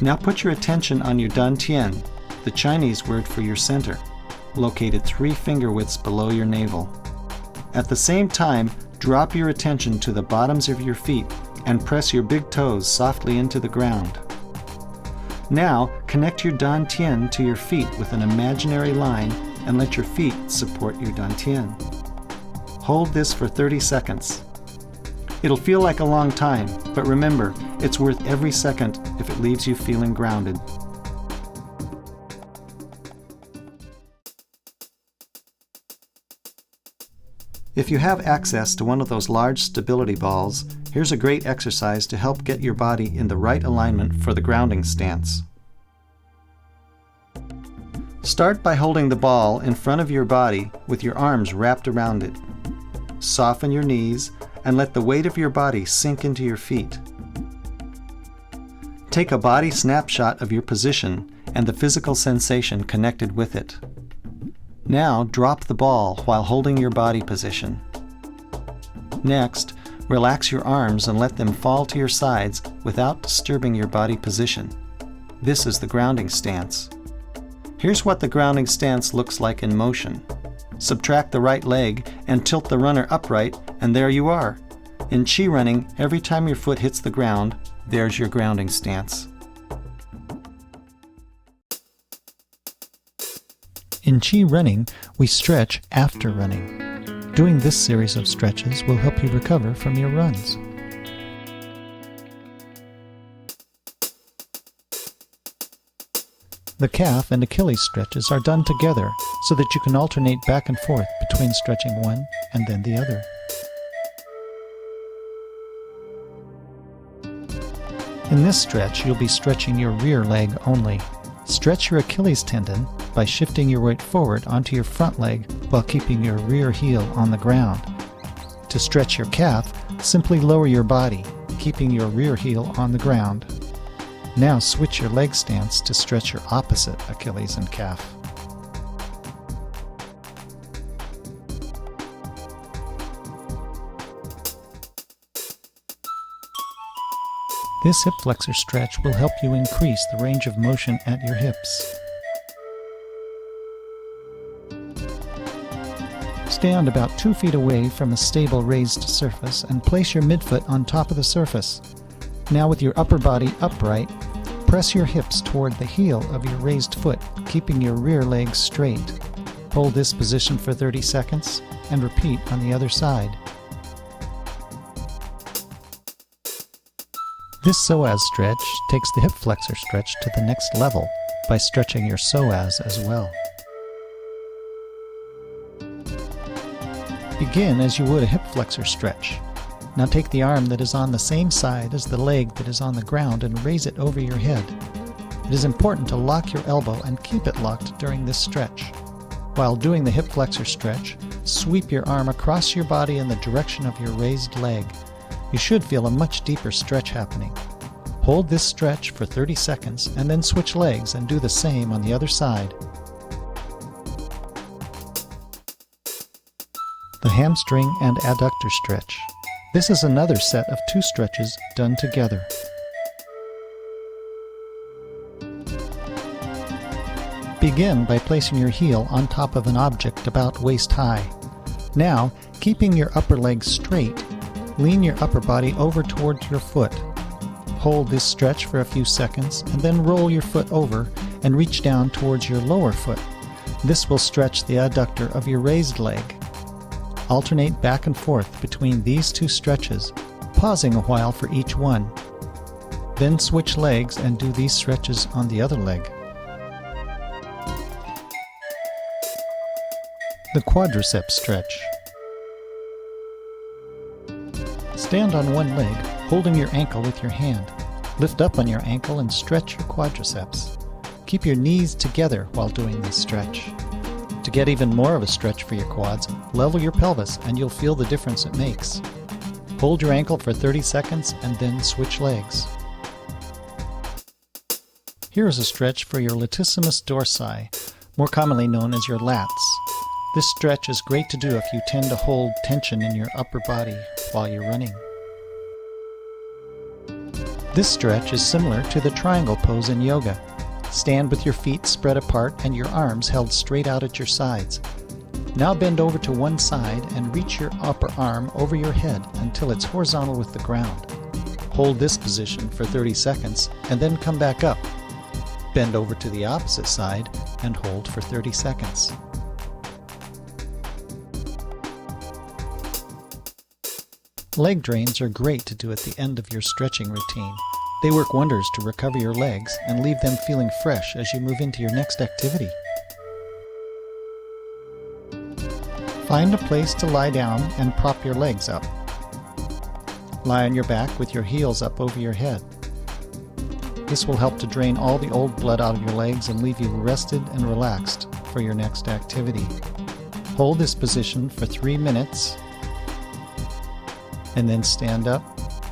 Now put your attention on your dantian, the Chinese word for your center, located 3 finger widths below your navel. At the same time, drop your attention to the bottoms of your feet and press your big toes softly into the ground. Now, connect your dantian to your feet with an imaginary line and let your feet support your dantian. Hold this for 30 seconds. It'll feel like a long time, but remember, it's worth every second if it leaves you feeling grounded. If you have access to one of those large stability balls, here's a great exercise to help get your body in the right alignment for the grounding stance. Start by holding the ball in front of your body with your arms wrapped around it. Soften your knees and let the weight of your body sink into your feet. Take a body snapshot of your position and the physical sensation connected with it. Now drop the ball while holding your body position. Next, relax your arms and let them fall to your sides without disturbing your body position. This is the grounding stance. Here's what the grounding stance looks like in motion. Subtract the right leg and tilt the runner upright, and there you are. In chi running, every time your foot hits the ground, there's your grounding stance. In Chi running, we stretch after running. Doing this series of stretches will help you recover from your runs. The calf and Achilles stretches are done together so that you can alternate back and forth between stretching one and then the other. In this stretch, you'll be stretching your rear leg only. Stretch your Achilles tendon by shifting your weight forward onto your front leg while keeping your rear heel on the ground. To stretch your calf, simply lower your body, keeping your rear heel on the ground. Now switch your leg stance to stretch your opposite Achilles and calf. This hip flexor stretch will help you increase the range of motion at your hips. Stand about 2 feet away from a stable raised surface and place your midfoot on top of the surface. Now with your upper body upright, press your hips toward the heel of your raised foot, keeping your rear leg straight. Hold this position for 30 seconds and repeat on the other side. This psoas stretch takes the hip flexor stretch to the next level by stretching your psoas as well. Begin as you would a hip flexor stretch. Now take the arm that is on the same side as the leg that is on the ground and raise it over your head. It is important to lock your elbow and keep it locked during this stretch. While doing the hip flexor stretch, sweep your arm across your body in the direction of your raised leg. You should feel a much deeper stretch happening. Hold this stretch for 30 seconds and then switch legs and do the same on the other side. The hamstring and adductor stretch. This is another set of 2 stretches done together. Begin by placing your heel on top of an object about waist high. Now, keeping your upper leg straight, lean your upper body over towards your foot. Hold this stretch for a few seconds and then roll your foot over and reach down towards your lower foot. This will stretch the adductor of your raised leg. Alternate back and forth between these 2 stretches, pausing a while for each one. Then switch legs and do these stretches on the other leg. The quadriceps stretch. Stand on one leg, holding your ankle with your hand. Lift up on your ankle and stretch your quadriceps. Keep your knees together while doing this stretch. To get even more of a stretch for your quads, level your pelvis and you'll feel the difference it makes. Hold your ankle for 30 seconds and then switch legs. Here is a stretch for your latissimus dorsi, more commonly known as your lats. This stretch is great to do if you tend to hold tension in your upper body while you're running. This stretch is similar to the triangle pose in yoga. Stand with your feet spread apart and your arms held straight out at your sides. Now bend over to one side and reach your upper arm over your head until it's horizontal with the ground. Hold this position for 30 seconds and then come back up. Bend over to the opposite side and hold for 30 seconds. Leg drains are great to do at the end of your stretching routine. They work wonders to recover your legs and leave them feeling fresh as you move into your next activity. Find a place to lie down and prop your legs up. Lie on your back with your heels up over your head. This will help to drain all the old blood out of your legs and leave you rested and relaxed for your next activity. Hold this position for 3 minutes and then stand up,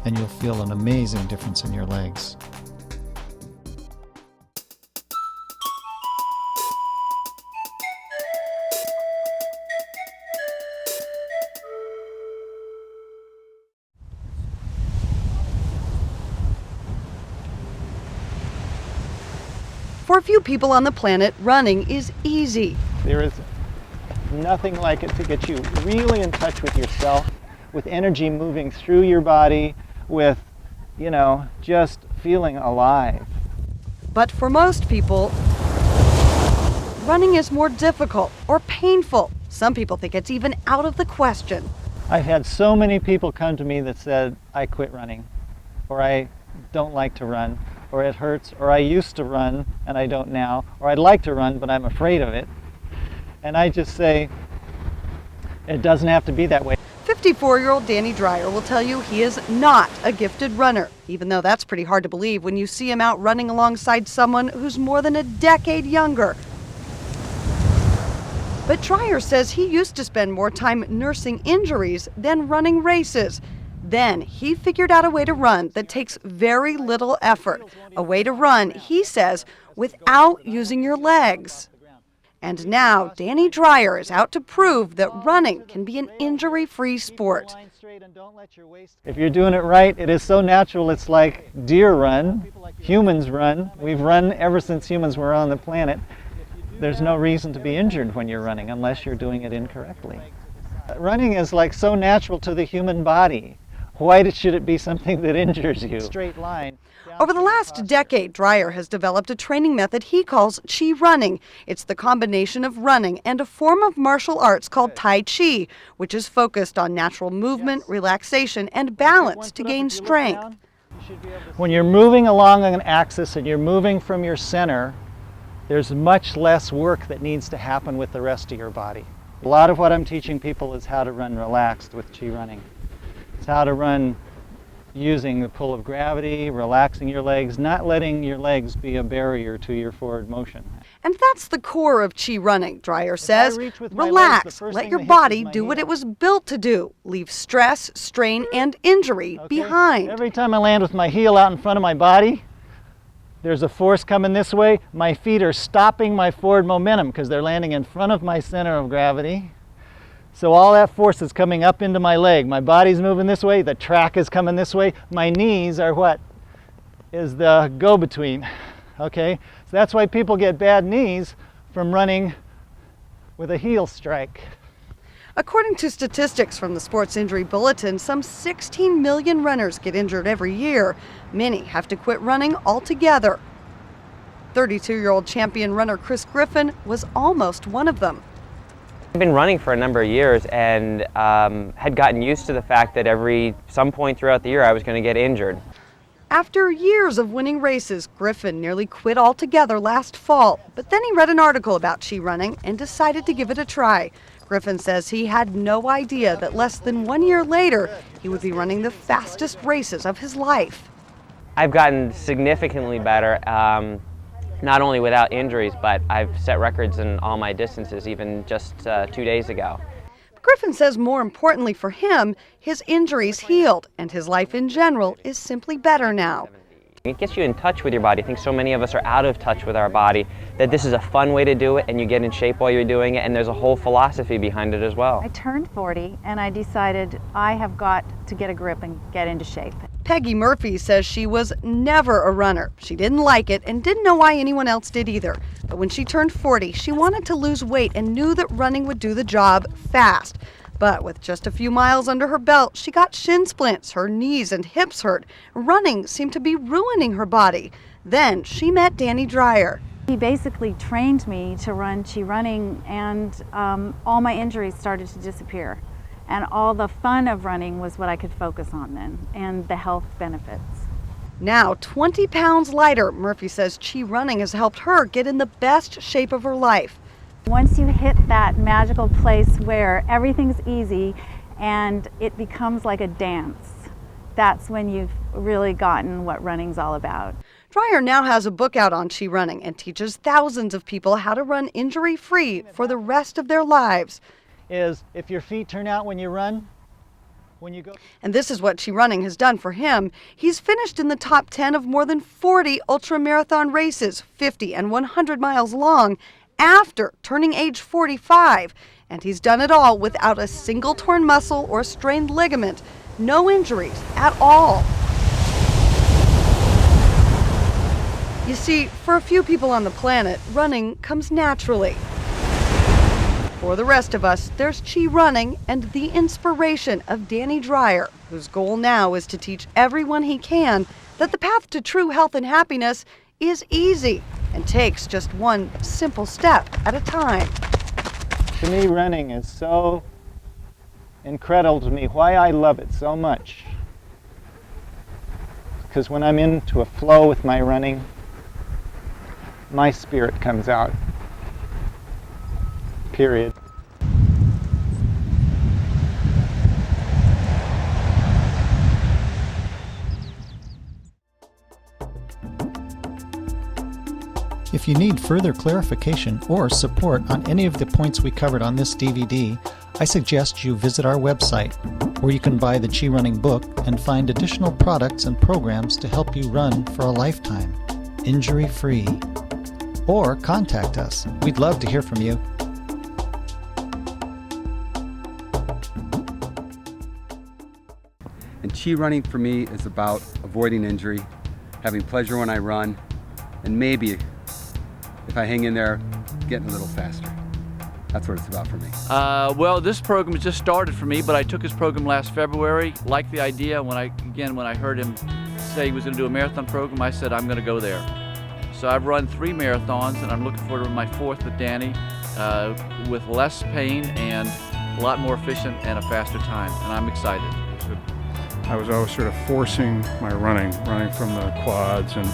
and you'll feel an amazing difference in your legs. For a few people on the planet, running is easy. There is nothing like it to get you really in touch with yourself, with energy moving through your body, with, just feeling alive. But for most people, running is more difficult or painful. Some people think it's even out of the question. I've had so many people come to me that said, I quit running, or I don't like to run, or it hurts, or I used to run and I don't now, or I'd like to run but I'm afraid of it. And I just say, it doesn't have to be that way. 54-year-old Danny Dreyer will tell you he is not a gifted runner, even though that's pretty hard to believe when you see him out running alongside someone who's more than a decade younger. But Dreyer says he used to spend more time nursing injuries than running races. Then he figured out a way to run that takes very little effort. A way to run, he says, without using your legs. And now Danny Dreyer is out to prove that running can be an injury-free sport. If you're doing it right, it is so natural. It's like deer run, humans run. We've run ever since humans were on the planet. There's no reason to be injured when you're running unless you're doing it incorrectly. Running is like so natural to the human body. Why should it be something that injures you? Straight line. Over the last decade, Dreyer has developed a training method he calls Chi running. It's the combination of running and a form of martial arts called Tai Chi, which is focused on natural movement, relaxation, and balance to gain strength. When you're moving along an axis and you're moving from your center, there's much less work that needs to happen with the rest of your body. A lot of what I'm teaching people is how to run relaxed with Chi running. It's how to run using the pull of gravity, relaxing your legs, not letting your legs be a barrier to your forward motion. And that's the core of Chi running, Dreyer says. Relax, let your body do what it was built to do. Leave stress, strain, and injury behind. Every time I land with my heel out in front of my body, there's a force coming this way. My feet are stopping my forward momentum because they're landing in front of my center of gravity. So all that force is coming up into my leg. My body's moving this way, the track is coming this way. My knees are what is the go-between, okay? So that's why people get bad knees from running with a heel strike. According to statistics from the Sports Injury Bulletin, some 16 million runners get injured every year. Many have to quit running altogether. 32-year-old champion runner Chris Griffin was almost one of them. I've been running for a number of years and had gotten used to the fact that some point throughout the year I was going to get injured. After years of winning races, Griffin nearly quit altogether last fall, but then he read an article about Chi running and decided to give it a try. Griffin says he had no idea that less than 1 year later, he would be running the fastest races of his life. I've gotten significantly better, not only without injuries, but I've set records in all my distances, even just 2 days ago. Griffin says more importantly for him, his injuries healed, and his life in general is simply better now. It gets you in touch with your body. I think so many of us are out of touch with our body, that this is a fun way to do it, and you get in shape while you're doing it, and there's a whole philosophy behind it as well. I turned 40 and I decided I have got to get a grip and get into shape. Peggy Murphy says she was never a runner. She didn't like it and didn't know why anyone else did either. But when she turned 40, she wanted to lose weight and knew that running would do the job fast. But with just a few miles under her belt, she got shin splints, her knees and hips hurt. Running seemed to be ruining her body. Then she met Danny Dreyer. He basically trained me to run Chi Running, and all my injuries started to disappear. And all the fun of running was what I could focus on then, and the health benefits. Now 20 pounds lighter, Murphy says Chi Running has helped her get in the best shape of her life. Once you hit that magical place where everything's easy and it becomes like a dance, that's when you've really gotten what running's all about. Dreyer now has a book out on Chi Running and teaches thousands of people how to run injury-free for the rest of their lives. Is if your feet turn out when you run, when you go. And this is what Chi Running has done for him. He's finished in the top 10 of more than 40 ultramarathon races, 50 and 100 miles long, after turning age 45. And he's done it all without a single torn muscle or strained ligament. No injuries at all. You see, for a few people on the planet, running comes naturally. For the rest of us, there's Chi Running and the inspiration of Danny Dreyer, whose goal now is to teach everyone he can that the path to true health and happiness is easy and takes just one simple step at a time. To me, running is so incredible to me. Why I love it so much. Because when I'm into a flow with my running, my spirit comes out. Period. If you need further clarification or support on any of the points we covered on this DVD, I suggest you visit our website, where you can buy the Chi Running book and find additional products and programs to help you run for a lifetime, injury-free. Or contact us. We'd love to hear from you. And Chi Running for me is about avoiding injury, having pleasure when I run, and maybe, if I hang in there, getting a little faster. That's what it's about for me. Well, this program has just started for me, but I took his program last February. Liked the idea. When I heard him say he was going to do a marathon program, I said I'm going to go there. So I've run 3 marathons, and I'm looking forward to my 4th with Danny, with less pain and a lot more efficient and a faster time, and I'm excited. I was always sort of forcing my running from the quads and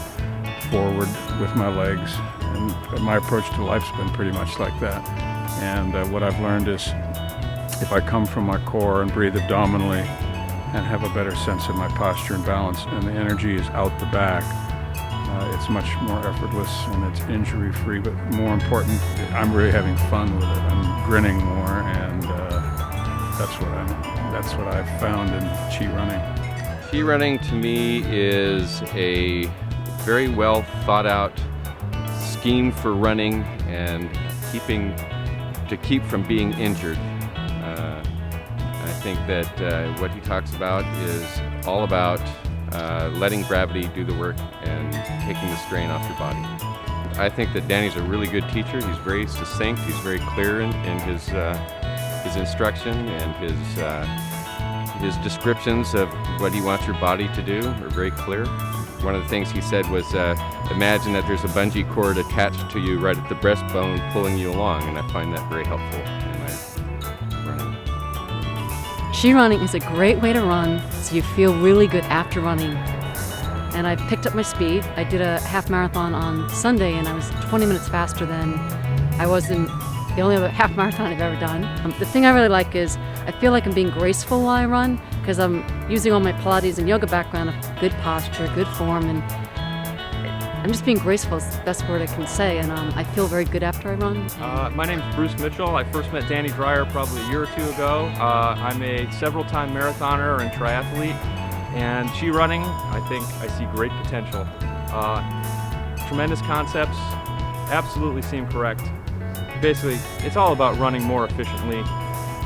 forward with my legs, and my approach to life's been pretty much like that. And what I've learned is if I come from my core and breathe abdominally and have a better sense of my posture and balance, and the energy is out the back, it's much more effortless and it's injury-free, but more important, I'm really having fun with it. I'm grinning more, and that's what I've found in Chi Running. Chi Running to me is a very well thought out scheme for running and to keep from being injured. I think that what he talks about is all about letting gravity do the work and taking the strain off your body. I think that Danny's a really good teacher. He's very succinct. He's very clear in his instruction, and his descriptions of what he wants your body to do are very clear. One of the things he said was, imagine that there's a bungee cord attached to you right at the breastbone pulling you along, and I find that very helpful in my running. Chi Running is a great way to run, so you feel really good after running. And I've picked up my speed. I did a half marathon on Sunday, and I was 20 minutes faster than I was in the only other half marathon I've ever done. The thing I really like is I feel like I'm being graceful while I run, because I'm using all my Pilates and yoga background of good posture, good form, and I'm just being graceful is the best word I can say, and I feel very good after I run. My name's Bruce Mitchell. I first met Danny Dreyer probably a year or 2 ago. I'm a several-time marathoner and triathlete, and Chi Running, I think I see great potential. Tremendous concepts, absolutely seem correct. Basically, it's all about running more efficiently,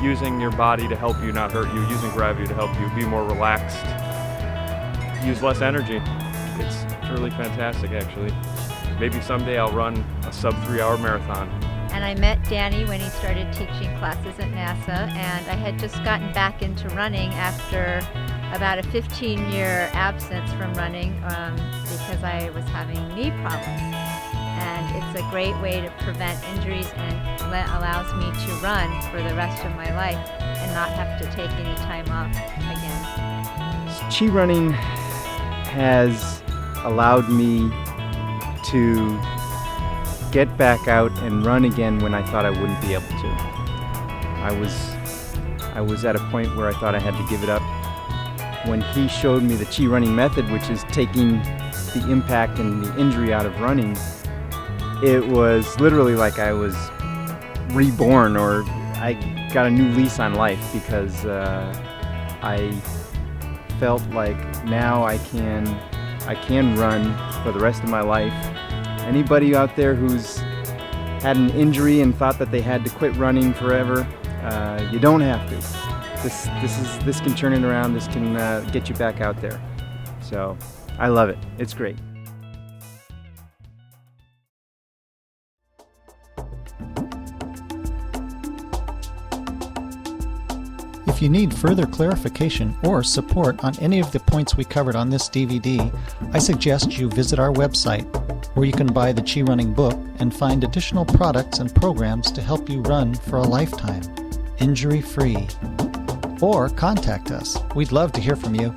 using your body to help you not hurt you, using gravity to help you be more relaxed, use less energy. It's really fantastic, actually. Maybe someday I'll run a sub 3-hour marathon. And I met Danny when he started teaching classes at NASA, and I had just gotten back into running after about a 15-year absence from running because I was having knee problems. And it's a great way to prevent injuries and allows me to run for the rest of my life and not have to take any time off again. Chi running has allowed me to get back out and run again when I thought I wouldn't be able to. I was at a point where I thought I had to give it up. When he showed me the Chi running method, which is taking the impact and the injury out of running, it was literally like I was reborn, or I got a new lease on life, because I felt like now I can run for the rest of my life. Anybody out there who's had an injury and thought that they had to quit running forever, you don't have to. This can turn it around. This can get you back out there. So I love it. It's great. If you need further clarification or support on any of the points we covered on this DVD, I suggest you visit our website, where you can buy the Chi Running book and find additional products and programs to help you run for a lifetime, injury-free. Or contact us. We'd love to hear from you.